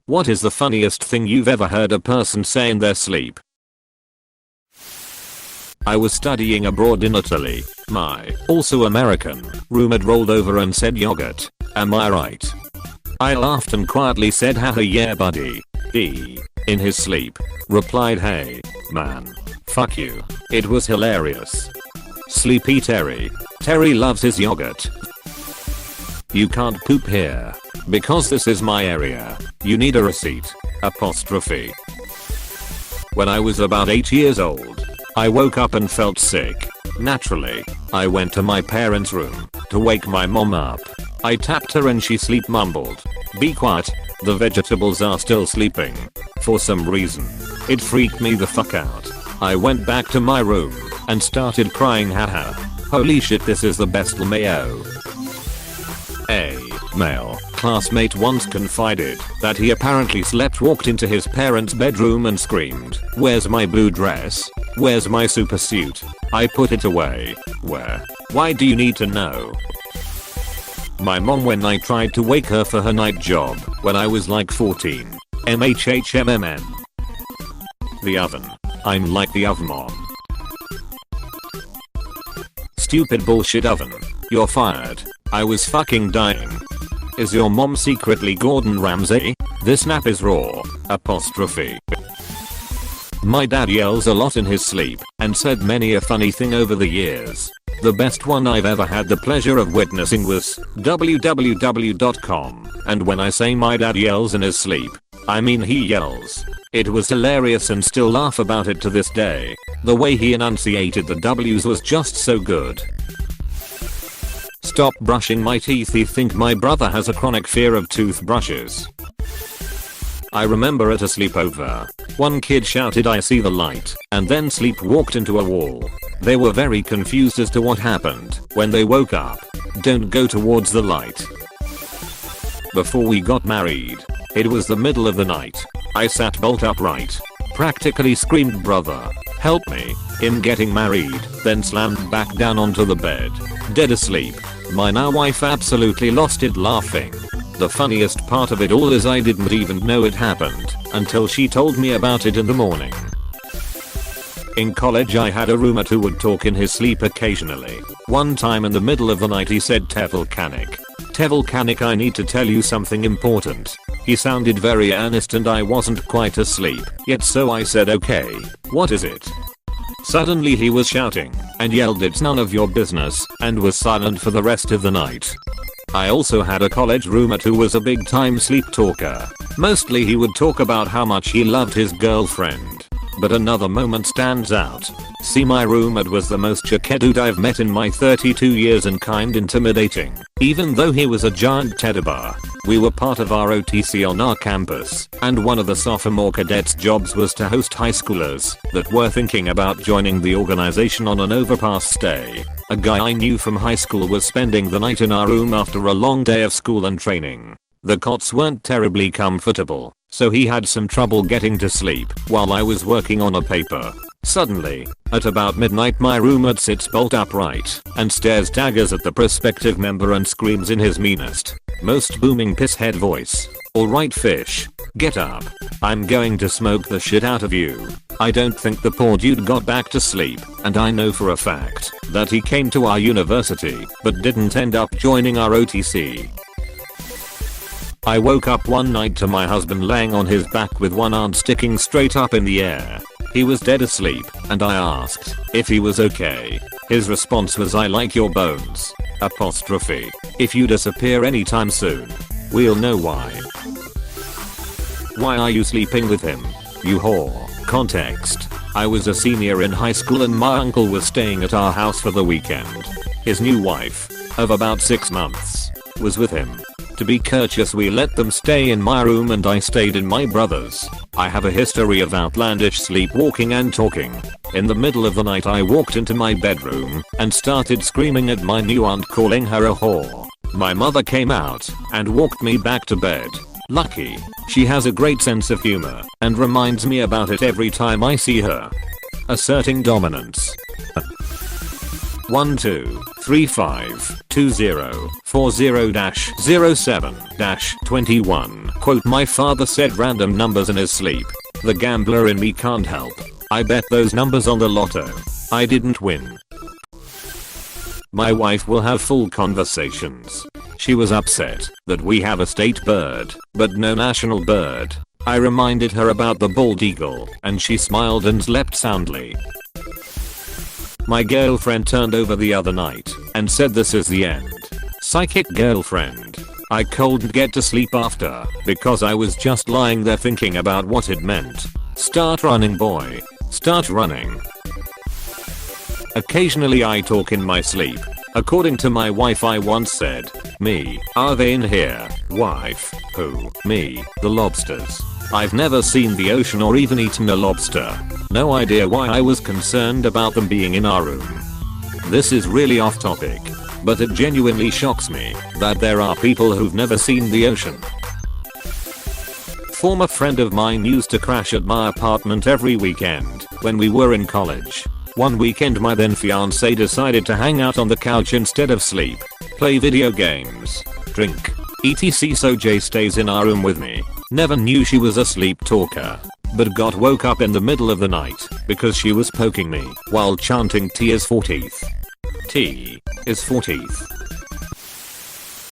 What is the funniest thing you've ever heard a person say in their sleep? I was studying abroad in Italy. My, also American, roommate rolled over and said yogurt. Am I right? I laughed and quietly said haha yeah buddy. He, in his sleep, replied hey, man. Fuck you. It was hilarious. Sleepy Terry. Terry loves his yogurt. You can't poop here. Because this is my area. You need a receipt. Apostrophe. When I was about 8 years old, I woke up and felt sick. Naturally, I went to my parents' room to wake my mom up. I tapped her and she sleep mumbled. Be quiet, the vegetables are still sleeping. For some reason, it freaked me the fuck out. I went back to my room and started crying haha. Holy shit, this is the best mayo. A male classmate once confided that he apparently walked into his parents' bedroom and screamed, "Where's my blue dress? Where's my super suit? I put it away." Where? Why do you need to know? My mom when I tried to wake her for her night job when I was like 14. MHHMMN. The oven. I'm like the oven mom. Stupid bullshit oven. You're fired. I was fucking dying. Is your mom secretly Gordon Ramsay? This nap is raw. Apostrophe. My dad yells a lot in his sleep and said many a funny thing over the years. The best one I've ever had the pleasure of witnessing was www.com, and when I say my dad yells in his sleep, I mean he yells. It was hilarious and still laugh about it to this day. The way he enunciated the W's was just so good. Stop brushing my teeth. I think my brother has a chronic fear of toothbrushes. I remember at a sleepover, one kid shouted I see the light, and then sleepwalked into a wall. They were very confused as to what happened. When they woke up, don't go towards the light. Before we got married, it was the middle of the night. I sat bolt upright, practically screamed brother, help me, in getting married, then slammed back down onto the bed, dead asleep. My now wife absolutely lost it laughing. The funniest part of it all is I didn't even know it happened until she told me about it in the morning. In college I had a roommate who would talk in his sleep occasionally. One time in the middle of the night he said Tevalcanic. Tevalcanic, I need to tell you something important. He sounded very earnest and I wasn't quite asleep yet, so I said okay, what is it? Suddenly he was shouting and yelled it's none of your business and was silent for the rest of the night. I also had a college roommate who was a big time sleep talker. Mostly he would talk about how much he loved his girlfriend. But another moment stands out. See, my roommate was the most chickhead dude I've met in my 32 years and kind intimidating. Even though he was a giant teddy bear. We were part of our OTC on our campus, and one of the sophomore cadets' jobs was to host high schoolers that were thinking about joining the organization on an overpass stay. A guy I knew from high school was spending the night in our room after a long day of school and training. The cots weren't terribly comfortable, so he had some trouble getting to sleep while I was working on a paper. Suddenly, at about midnight, my roommate sits bolt upright and stares daggers at the prospective member and screams in his meanest, most booming pisshead voice, "Alright fish, get up. I'm going to smoke the shit out of you." I don't think the poor dude got back to sleep, and I know for a fact that he came to our university but didn't end up joining our OTC. I woke up one night to my husband laying on his back with one arm sticking straight up in the air. He was dead asleep, and I asked if he was okay. His response was, "I like your bones." Apostrophe. If you disappear anytime soon, we'll know why. Why are you sleeping with him, you whore? Context. I was a senior in high school and my uncle was staying at our house for the weekend. His new wife, of about 6 months, was with him. To be courteous, we let them stay in my room and I stayed in my brother's. I have a history of outlandish sleepwalking and talking. In the middle of the night I walked into my bedroom and started screaming at my new aunt, calling her a whore. My mother came out and walked me back to bed. Lucky, she has a great sense of humor and reminds me about it every time I see her. Asserting dominance. 12352040-07-21. Quote, my father said random numbers in his sleep. The gambler in me can't help. I bet those numbers on the lotto. I didn't win. My wife will have full conversations. She was upset that we have a state bird, but no national bird. I reminded her about the bald eagle, and she smiled and slept soundly. My girlfriend turned over the other night and said this is the end. Psychic girlfriend. I couldn't get to sleep after because I was just lying there thinking about what it meant. Start running, boy. Start running. Occasionally I talk in my sleep. According to my wife, I once said, me, are they in here? Wife, who? Me, the lobsters. I've never seen the ocean or even eaten a lobster. No idea why I was concerned about them being in our room. This is really off topic, but it genuinely shocks me that there are people who've never seen the ocean. Former friend of mine used to crash at my apartment every weekend when we were in college. One weekend my then fiance decided to hang out on the couch instead of sleep, play video games, drink, etc. So Jay stays in our room with me. Never knew she was a sleep talker, but got woke up in the middle of the night because she was poking me while chanting T is for teeth. T is for teeth.